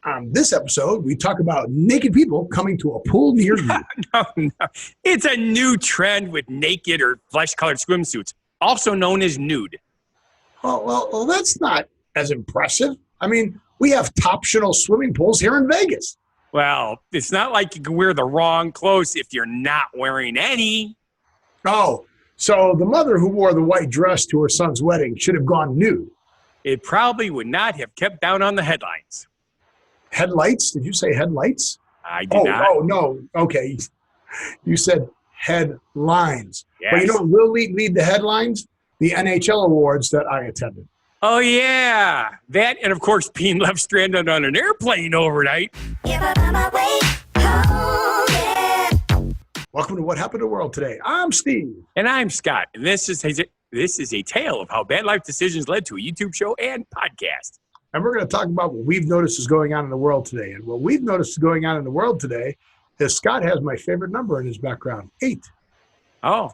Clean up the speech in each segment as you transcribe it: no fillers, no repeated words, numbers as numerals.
On this episode, we talk about naked people coming to a pool near you. No. It's a new trend with naked or flesh-colored swimsuits, also known as nude. Well, that's not as impressive. I mean, we have optional swimming pools here in Vegas. Well, it's not like you can wear the wrong clothes if you're not wearing any. Oh, so the mother who wore the white dress to her son's wedding should have gone nude. It probably would not have kept down on the headlines. Headlights? Did you say headlights? I did not. Oh, no. Okay. You said headlines. Yes. But you know what will lead the headlines? The NHL awards that I attended. Oh, yeah. That, and of course, being left stranded on an airplane overnight. Welcome to What Happened to the World Today. I'm Steve. And I'm Scott. And this is a tale of how bad life decisions led to a YouTube show and podcast. And we're going to talk about what we've noticed is going on in the world today. And what we've noticed is going on in the world today is Scott has my favorite number in his background, 8. Oh.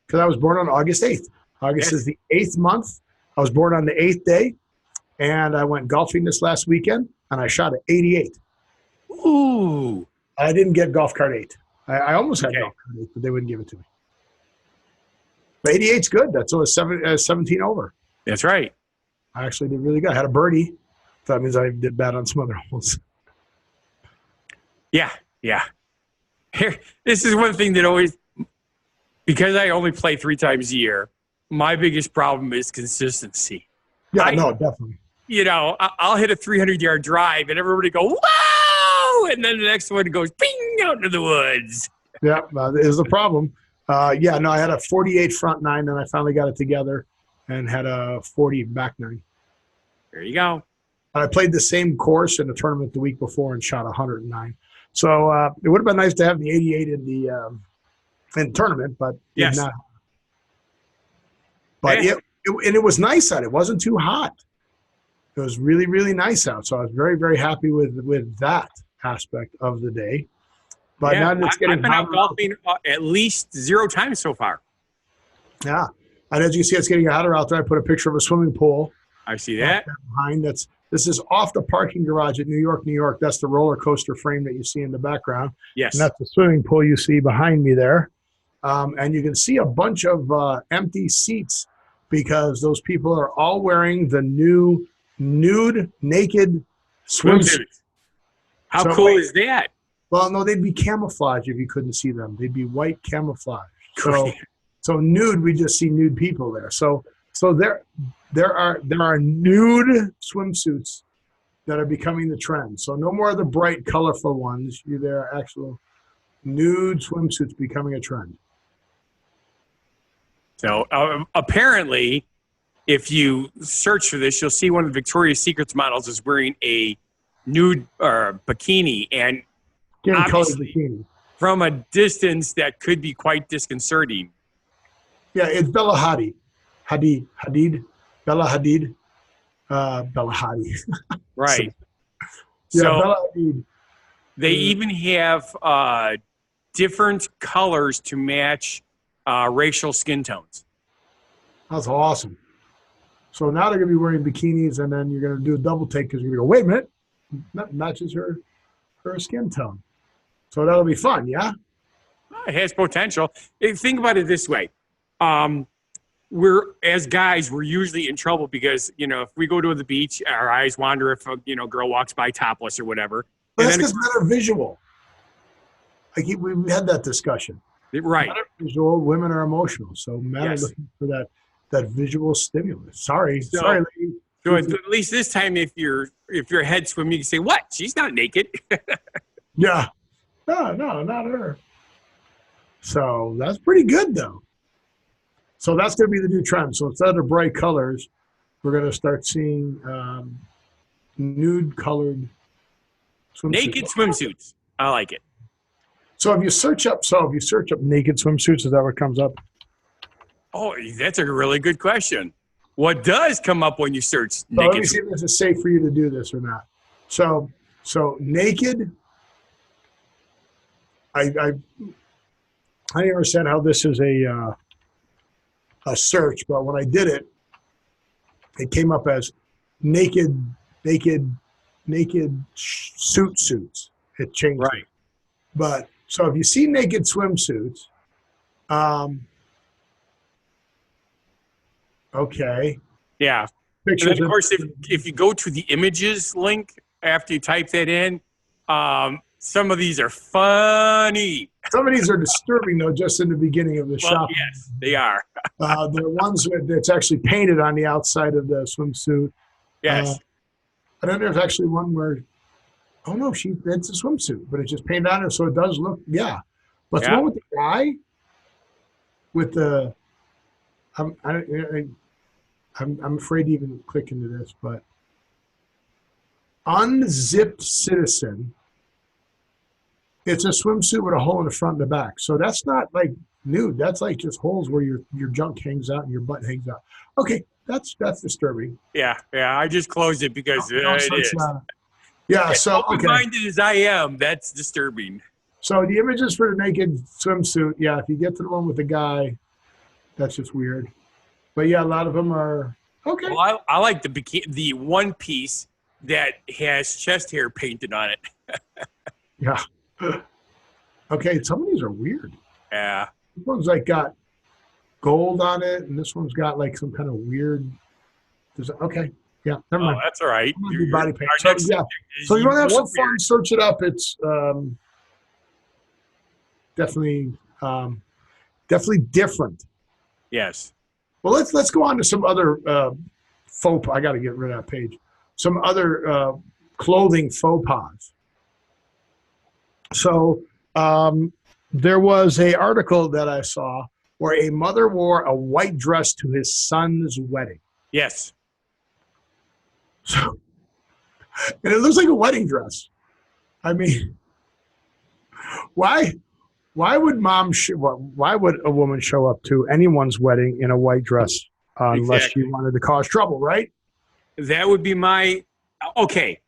Because I was born on August 8th. August is the 8th month. I was born on the 8th day. And I went golfing this last weekend, and I shot at 88. Ooh. I didn't get golf cart 8. I almost had golf cart 8, but they wouldn't give it to me. But 88's good. That's always 17 over. That's right. I actually did really good. I had a birdie. So that means I did bad on some other holes. Yeah. Here, this is one thing that always, because I only play 3 times a year, my biggest problem is consistency. Yeah, no, definitely. You know, I'll hit a 300-yard drive, and everybody go, wow! And then the next one goes, bing, out into the woods. Yeah, that is the problem. I had a 48 front 9, and I finally got it together and had a 40 back 9. There you go. And I played the same course in the tournament the week before and shot 109. So it would have been nice to have the 88 in the tournament, but yes. Did not. But it was nice out. It wasn't too hot. It was really, really nice out. So I was very, very happy with that aspect of the day. But now that it's getting I've been out golfing at least 0 times so far. Yeah. And as you see, it's getting hotter out there. I put a picture of a swimming pool. I see that. Behind. This is off the parking garage at New York. That's the roller coaster frame that you see in the background. Yes. And that's the swimming pool you see behind me there. And you can see a bunch of empty seats because those people are all wearing the new nude, naked swimsuits. How cool is that? Well, no, they'd be camouflage if you couldn't see them. They'd be white camouflage. So nude, we just see nude people there. So there are nude swimsuits that are becoming the trend. So no more of the bright, colorful ones. There are actual nude swimsuits becoming a trend. So apparently, if you search for this, you'll see one of the Victoria's Secrets models is wearing a nude bikini, and obviously, bikini. From a distance, that could be quite disconcerting. Yeah, it's Bella Hadid. Bella Hadid. Right. So Bella Hadid. They even have different colors to match racial skin tones. That's awesome. So now they're going to be wearing bikinis, and then you're going to do a double take because you're going to go, wait a minute, that matches her skin tone. So that'll be fun, yeah? It has potential. Think about it this way. As guys, we're usually in trouble because, if we go to the beach, our eyes wander if a girl walks by topless or whatever. But that's because men are visual. We've had that discussion. Right. Men are visual, women are emotional. So men are looking for that visual stimulus. Sorry, lady. So at least this time, if you're head swimming, you can say, "What? She's not naked." Yeah. No, not her. So that's pretty good, though. So that's going to be the new trend. So instead of bright colors, we're going to start seeing nude-colored swimsuits. Naked swimsuits. I like it. So if you search up naked swimsuits, is that what comes up? Oh, that's a really good question. What does come up when you search naked? Let me see if this is safe for you to do this or not. So naked. I don't understand how this is a search, but when I did it, it came up as naked naked suits. It changed. Right. It. But so if you see naked swimsuits, okay. Yeah. Pictures. And then, of course, if you go to the images link after you type that in, some of these are funny. Some of these are disturbing, though, just in the beginning of the shop. Yes, they are. There are ones that's actually painted on the outside of the swimsuit. Yes. I don't know if there's actually one where, oh no, it's a swimsuit, but it's just painted on her, so it does look, yeah. But the one with the guy, with the, I'm afraid to even click into this, but unzipped citizen. It's a swimsuit with a hole in the front and the back. So that's not like nude. That's like just holes where your junk hangs out and your butt hangs out. Okay, that's disturbing. Yeah. I just closed it because it is. Yeah, so okay. Open-minded as I am, that's disturbing. So the images for the naked swimsuit, yeah, if you get to the one with the guy, that's just weird. But yeah, a lot of them are okay. Well, I like the one piece that has chest hair painted on it. Yeah. Okay, some of these are weird. Yeah. This one's like got gold on it, and this one's got like some kind of weird. Okay, yeah, never mind. That's all right. Body paint. So, yeah. So you want to have some fun? Search it up. It's definitely different. Yes. Well, let's go on to some other faux. I got to get rid of that page. Some other clothing faux pas. So there was an article that I saw where a mother wore a white dress to his son's wedding. Yes. So, and it looks like a wedding dress. I mean, why would why would a woman show up to anyone's wedding in a white dress unless she wanted to cause trouble, right? That would be okay.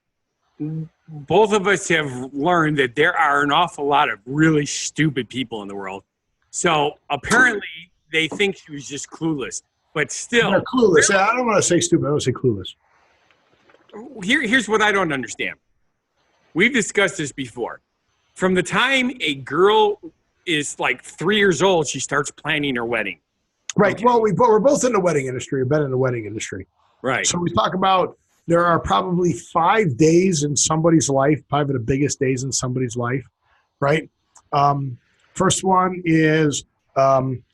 Both of us have learned that there are an awful lot of really stupid people in the world. So apparently they think she was just clueless, but still. They're clueless. Yeah, I don't want to say stupid. I want to say clueless. Here's what I don't understand. We've discussed this before. From the time a girl is like 3 years old, she starts planning her wedding. Right. Okay. Well, we're both in the wedding industry. We've been in the wedding industry. Right. So we talk about there are probably 5 days in somebody's life, probably the biggest days in somebody's life, right? First one is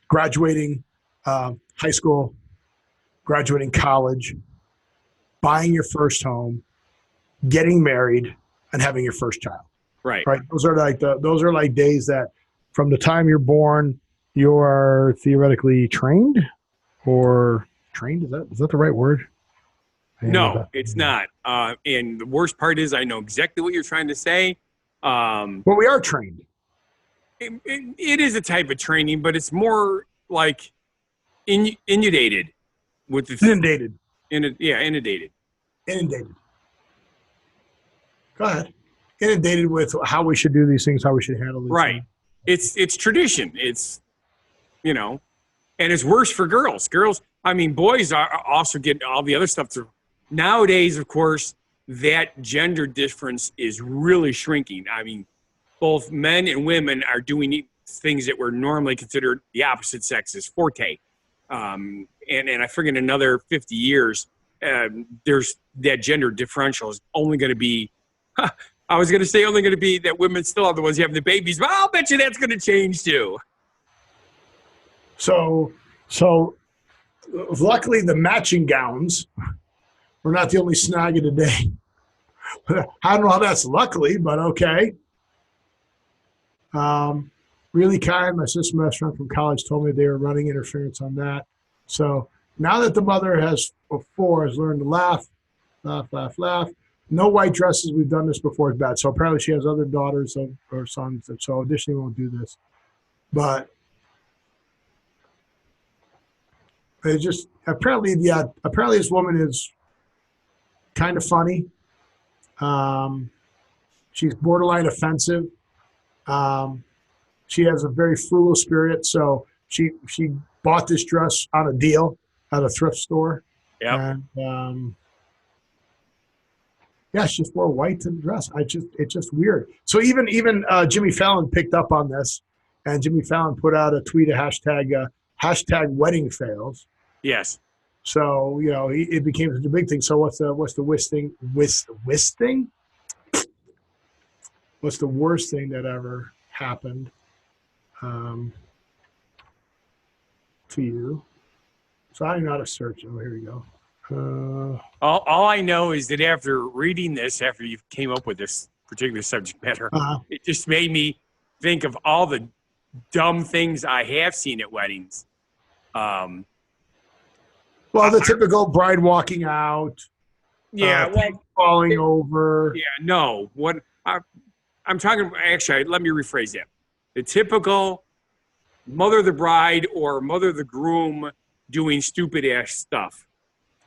graduating high school, graduating college, buying your first home, getting married, and having your first child. Right. Right. Those are like days that from the time you're born, you are theoretically trained or trained. Is that the right word? No, it's not. And the worst part is I know exactly what you're trying to say. Well, we are trained. It is a type of training, but it's more like inundated with the inundated. Inundated. Inundated. Go ahead. Inundated with how we should do these things, how we should handle these things. It's tradition. It's and it's worse for girls. Boys are also getting all the other stuff through. Nowadays, of course, that gender difference is really shrinking. I mean, both men and women are doing things that were normally considered the opposite sex's forte. And I figure in another 50 years, there's that gender differential is only going to be, I was going to say only going to be that women still are the ones having the babies, but I'll bet you that's going to change too. So luckily the matching gowns were not the only snag of the day. I don't know how that's luckily, but okay. Really kind. My sister best friend from college told me they were running interference on that. So now that the mother has learned to laugh. No white dresses. We've done this before. It's bad. So apparently she has other daughters or sons. So Disney won't do this. But it just apparently this woman is kind of funny. She's borderline offensive. She has a very frugal spirit, so she bought this dress on a deal at a thrift store. Yeah. And Yeah, she just wore white to the dress. It's just weird. So even Jimmy Fallon picked up on this, and Jimmy Fallon put out a tweet, a hashtag wedding fails. Yes. So it became such a big thing. So what's the worst thing? Worst thing? What's the worst thing that ever happened to you? So I don't know how to search. Oh, here we go. All I know is that after reading this, after you came up with this particular subject matter, it just made me think of all the dumb things I have seen at weddings. Well, the typical bride walking out. Yeah, falling over. Yeah, no. What I'm talking. Actually, let me rephrase that. The typical mother of the bride or mother of the groom doing stupid ass stuff.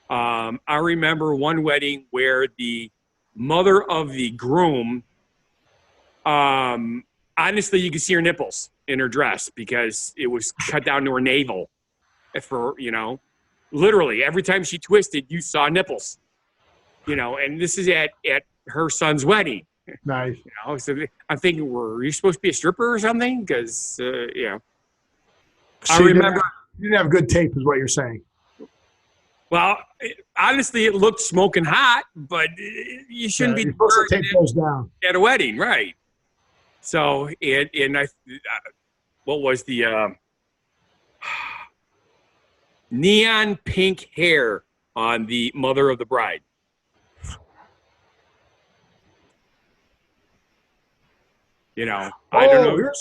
I remember one wedding where the mother of the groom, honestly, you could see her nipples in her dress because it was cut down to her navel. For literally every time she twisted, you saw nipples. And this is at her son's wedding. Nice. So I'm thinking, were you supposed to be a stripper or something? Because I remember you didn't have good tape, is what you're saying. Well, honestly, it looked smoking hot, but you shouldn't be supposed to tape those down at a wedding, right? So, what was the neon pink hair on the mother of the bride? I don't know.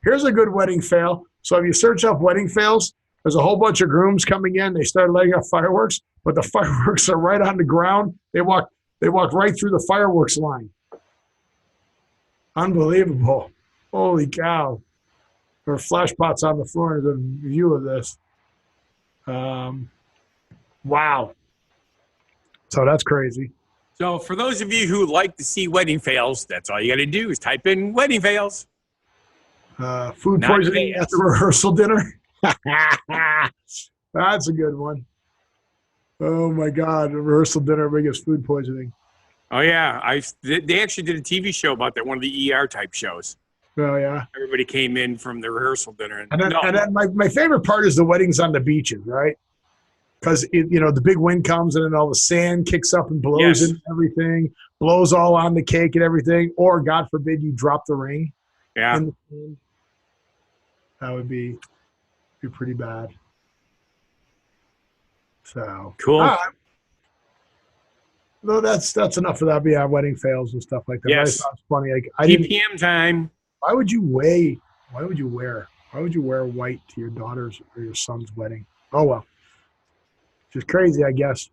Here's a good wedding fail. So if you search up wedding fails, there's a whole bunch of grooms coming in. They start lighting up fireworks, but the fireworks are right on the ground. They walk right through the fireworks line. Unbelievable. Holy cow. There are flash pots on the floor. The view of this. Wow. So that's crazy. So for those of you who like to see wedding fails, that's all you got to do is type in wedding fails. Food poisoning at the rehearsal dinner. That's a good one. Oh my God, the rehearsal dinner biggest food poisoning. Oh yeah, they actually did a TV show about that, one of the ER type shows. Oh yeah. Everybody came in from the rehearsal dinner. And then my favorite part is the weddings on the beaches, right? Because the big wind comes and then all the sand kicks up and blows in everything, blows all on the cake and everything. Or God forbid you drop the ring. Yeah. That would be pretty bad. So cool. No, that's enough of that. Yeah, wedding fails and stuff like that. Yes. That sounds funny. PM time. Why would you wear white to your daughter's or your son's wedding? Oh well. Just crazy, I guess.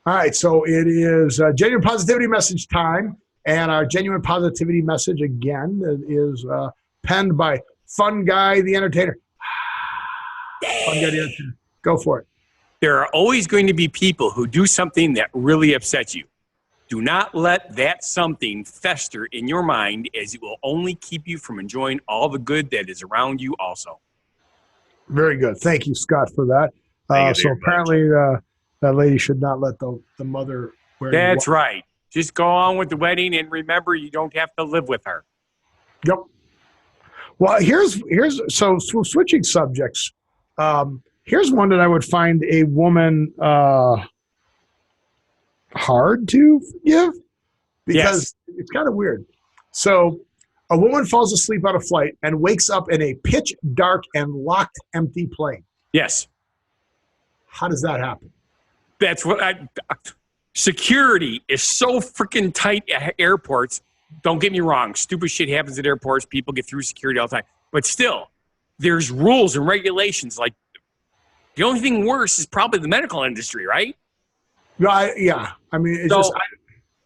All right, so it is genuine positivity message time, and our genuine positivity message again is penned by Funguy the Entertainer. Funguy the Entertainer. Go for it. There are always going to be people who do something that really upsets you. Do not let that something fester in your mind, as it will only keep you from enjoying all the good that is around you also. Very good. Thank you, Scott, for that. So apparently that lady should not let the mother wear. That's right. Just go on with the wedding and remember you don't have to live with her. Yep. Well, here's so switching subjects. Here's one that I would find a woman hard to forgive because it's kind of weird. So a woman falls asleep on a flight and wakes up in a pitch dark and locked empty plane. Yes. How does that happen? That's what security is so freaking tight at airports. Don't get me wrong. Stupid shit happens at airports. People get through security all the time. But still, there's rules and regulations. Like, the only thing worse is probably the medical industry, right? Yeah. I mean, it's just...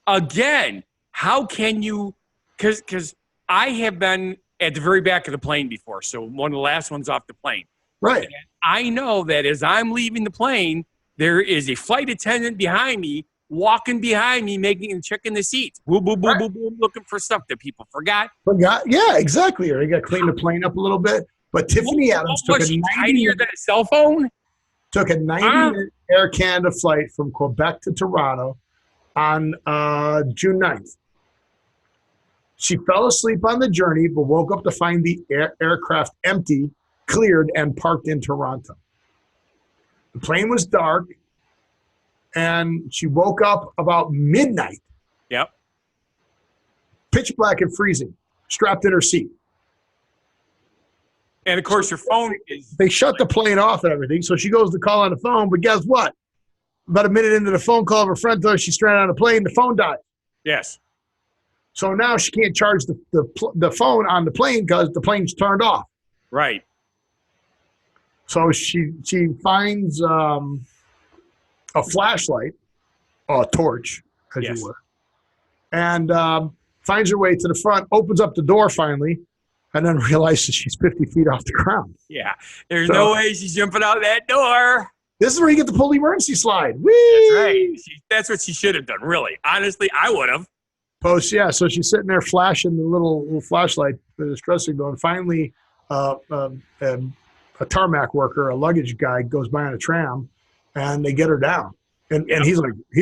Again, how can you... Because I have been at the very back of the plane before, so one of the last ones off the plane. Right. And I know that as I'm leaving the plane, there is a flight attendant behind me, walking behind me, checking the seats. Boom, boom, boom, boom, boom, looking for stuff that people forgot. Yeah, exactly. Or you got to clean the plane up a little bit. But Tiffany Adams took tinier than a cell phone? Took a 90-minute Air Canada flight from Quebec to Toronto, on June 9th. She fell asleep on the journey, but woke up to find the aircraft empty, cleared, and parked in Toronto. The plane was dark, and she woke up about midnight. Yep. Pitch black and freezing, strapped in her seat. And, of course, your phone is... They shut the plane off and everything, so she goes to call on the phone, but guess what? About a minute into the phone call of her friend, though, she's stranded on a plane, the phone died. Yes. So now she can't charge the phone on the plane because the plane's turned off. Right. So she finds a flashlight, a torch, as you would, and finds her way to the front, opens up the door finally, and then realizes she's 50 feet off the ground. Yeah. There's no way she's jumping out that door. This is where you get to pull the emergency slide. Whee! That's right. That's what she should have done, really. Honestly, I would have. So she's sitting there flashing the little flashlight, the distress signal, and finally a tarmac worker, a luggage guy, goes by on a tram, and they get her down. And he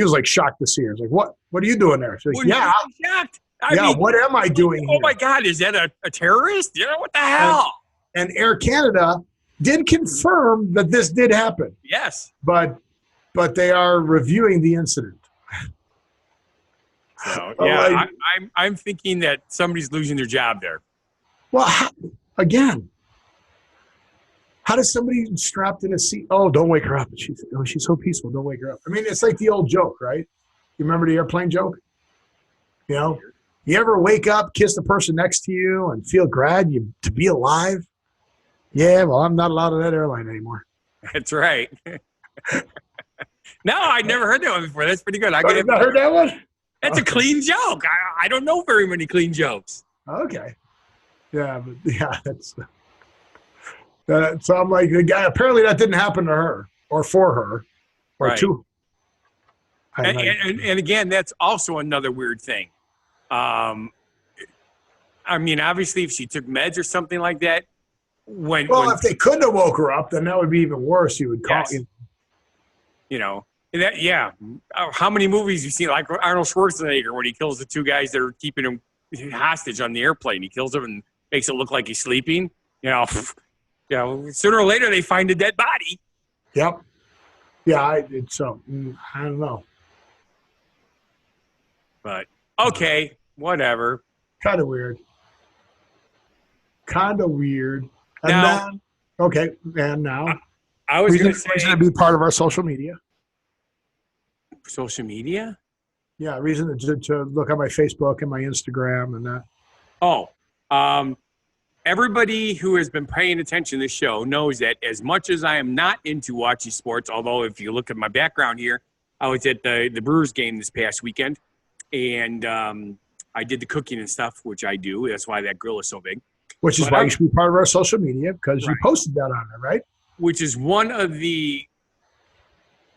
was like shocked to see her. He's like, "What are you doing there?" She's like, shocked. I mean, what am I doing here? Oh my God, is that a terrorist? Yeah, what the hell? And Air Canada did confirm that this did happen. Yes. But they are reviewing the incident. So, yeah, I'm thinking that somebody's losing their job there. Well, how does somebody strapped in a seat? Oh, don't wake her up. She's so peaceful. Don't wake her up. I mean, it's like the old joke, right? You remember the airplane joke? You know, you ever wake up, kiss the person next to you, and feel glad to be alive? Yeah, well, I'm not allowed on that airline anymore. That's right. No, I'd never heard that one before. That's pretty good. You've not heard that one? That's a clean joke. I don't know very many clean jokes. Okay. Yeah, but that's so I'm like, the guy, apparently that didn't happen to her or for her or right. to her. And again, that's also another weird thing. I mean, obviously, if she took meds or something like that, if they couldn't have woke her up, then that would be even worse. You would call you know. How many movies you've seen, like Arnold Schwarzenegger, when he kills the two guys that are keeping him hostage on the airplane? He kills them and makes it look like he's sleeping. Sooner or later they find a dead body. Yep. Yeah, I don't know. But okay, whatever. Kind of weird. And now, I was going to say, reason to be part of our social media. Social media? Yeah, reason to look at my Facebook and my Instagram and that. Everybody who has been paying attention to this show knows that as much as I am not into watching sports, although if you look at my background here, I was at the Brewers game this past weekend, and I did the cooking and stuff, which I do. That's why that grill is so big. Which is why you should be part of our social media, because you posted that on there, right? Which is one of the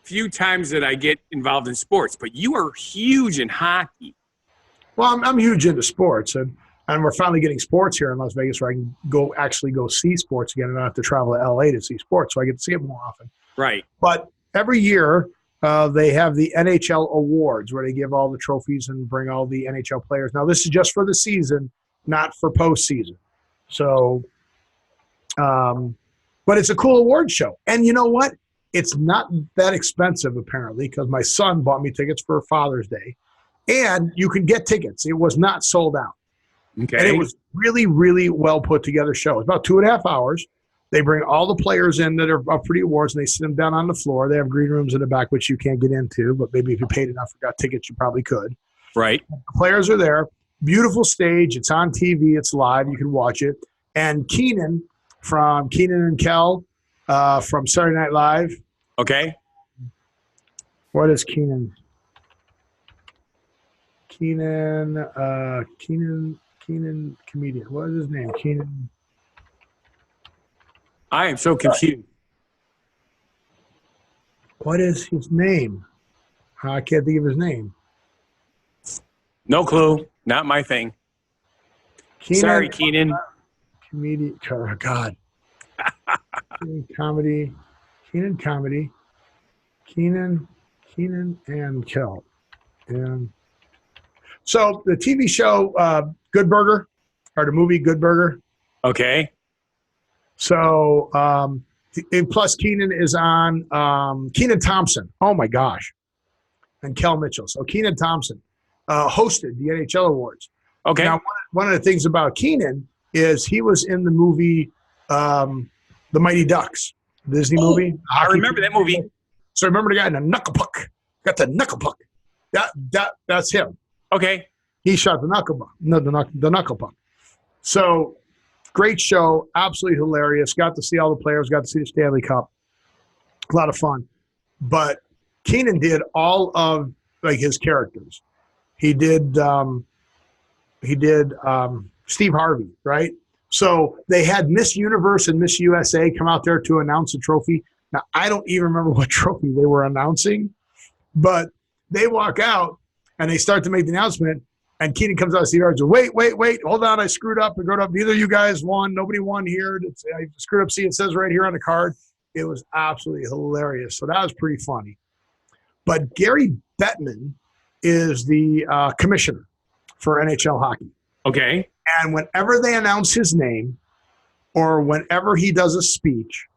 few times that I get involved in sports. But you are huge in hockey. Well, I'm huge into sports, and we're finally getting sports here in Las Vegas where I can actually go see sports again and not have to travel to LA to see sports, so I get to see it more often. Right. But every year they have the NHL awards where they give all the trophies and bring all the NHL players. Now, this is just for the season, not for postseason. So, but it's a cool award show. And you know what? It's not that expensive, apparently, because my son bought me tickets for Father's Day. And you can get tickets. It was not sold out. Okay. And it was really, really well put together show. It's about 2.5 hours. They bring all the players in that are up for the awards, and they sit them down on the floor. They have green rooms in the back, which you can't get into, but maybe if you paid enough for got tickets, you probably could. Right. The players are there. Beautiful stage. It's on TV. It's live. You can watch it. And Keenan and Kel from Saturday Night Live. Okay. What is Keenan? Keenan, comedian. What is his name? Keenan. I am so confused. What is his name? I can't think of his name. No clue. Not my thing. Keenan, sorry, Keenan. Comedian. Oh, God. Comedy. Keenan and Kel. And so the TV show Good Burger, or the movie Good Burger. Okay. So and plus Keenan is on Keenan Thompson. Oh my gosh. And Kel Mitchell. So Keenan Thompson hosted the NHL awards. Okay. Now one of the things about Keenan is he was in the movie The Mighty Ducks, Disney movie. I remember that movie. So remember the guy in the knuckle puck. Got the knuckle puck. That's him. Okay. He shot the knuckle puck. No, the knuckle puck. So great show, absolutely hilarious. Got to see all the players. Got to see the Stanley Cup. A lot of fun. But Keenan did all of like his characters. He did Steve Harvey, right? So they had Miss Universe and Miss USA come out there to announce a trophy. Now, I don't even remember what trophy they were announcing, but they walk out and they start to make the announcement, and Keenan comes out of Steve Harvey and says, wait, hold on, I screwed up. Neither of you guys won. Nobody won here. I screwed up. See, it says right here on the card. It was absolutely hilarious. So that was pretty funny. But Gary Bettman is the commissioner for NHL hockey. Okay. And whenever they announce his name or whenever he does a speech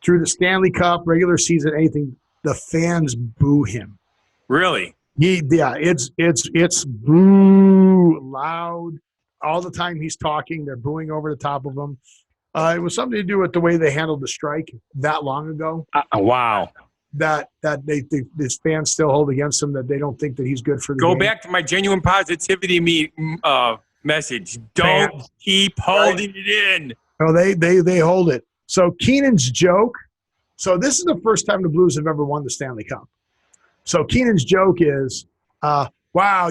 through the Stanley Cup, regular season, anything, the fans boo him. Really? It's boo loud all the time he's talking. They're booing over the top of him. It was something to do with the way they handled the strike that long ago. Wow. That his fans still hold against him, that they don't think that he's good for the game. Go back to my genuine positivity message. Don't keep holding it in. No, they hold it. So Keenan's joke. So this is the first time the Blues have ever won the Stanley Cup. So Keenan's joke is, wow,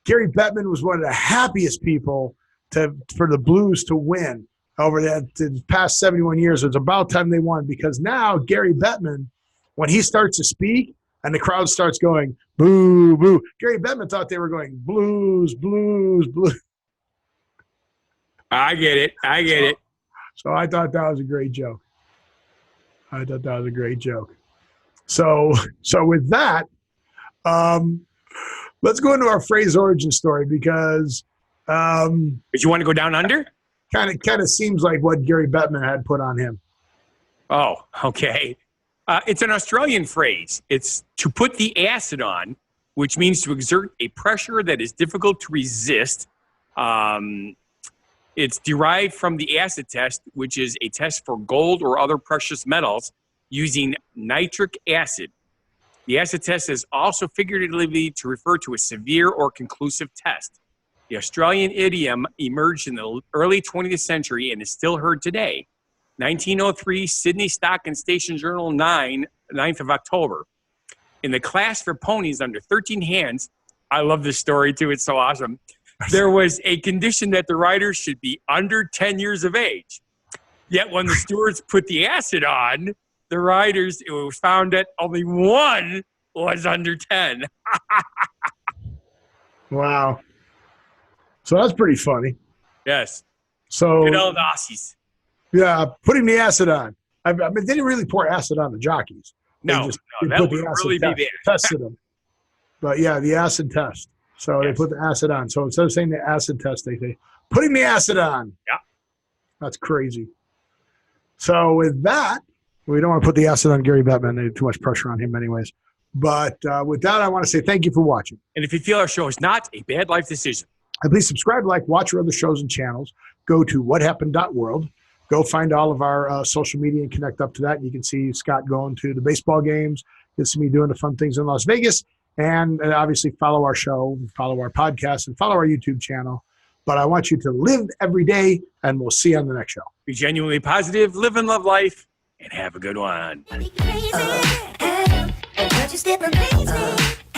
Gary Bettman was one of the happiest people for the Blues to win over the past 71 years. It's about time they won, because now Gary Bettman, when he starts to speak and the crowd starts going, boo, boo, Gary Bettman thought they were going, Blues, Blues, Blues. I get it. So I thought that was a great joke. So with that, let's go into our phrase origin story, because Did you want to go down under? Kind of seems like what Gary Bettman had put on him. Oh, okay. It's an Australian phrase. It's to put the acid on, which means to exert a pressure that is difficult to resist. It's derived from the acid test, which is a test for gold or other precious metals using nitric acid. The acid test is also figuratively to refer to a severe or conclusive test. The Australian idiom emerged in the early 20th century and is still heard today. 1903, Sydney Stock and Station Journal 9th of October. In the class for ponies under 13 hands, I love this story too, it's so awesome. There was a condition that the riders should be under 10 years of age. Yet when the stewards put the acid on, the riders, it was found that only one was under 10. Wow. So that's pretty funny. Yes. So good old Aussies. Yeah, putting the acid on. I mean, they didn't really pour acid on the jockeys. No, that would really be bad. Tested them. But yeah, the acid test. So yes. They put the acid on. So instead of saying the acid test, they say, putting the acid on. Yeah. That's crazy. So with that, we don't want to put the acid on Gary Bettman. There's too much pressure on him anyways. But with that, I want to say thank you for watching. And if you feel our show is not a bad life decision, and please subscribe, like, watch our other shows and channels. Go to whathappened.world. Go find all of our social media and connect up to that. You can see Scott going to the baseball games. You can see me doing the fun things in Las Vegas. And obviously follow our show, follow our podcast, and follow our YouTube channel. But I want you to live every day, and we'll see you on the next show. Be genuinely positive, live and love life, and have a good one.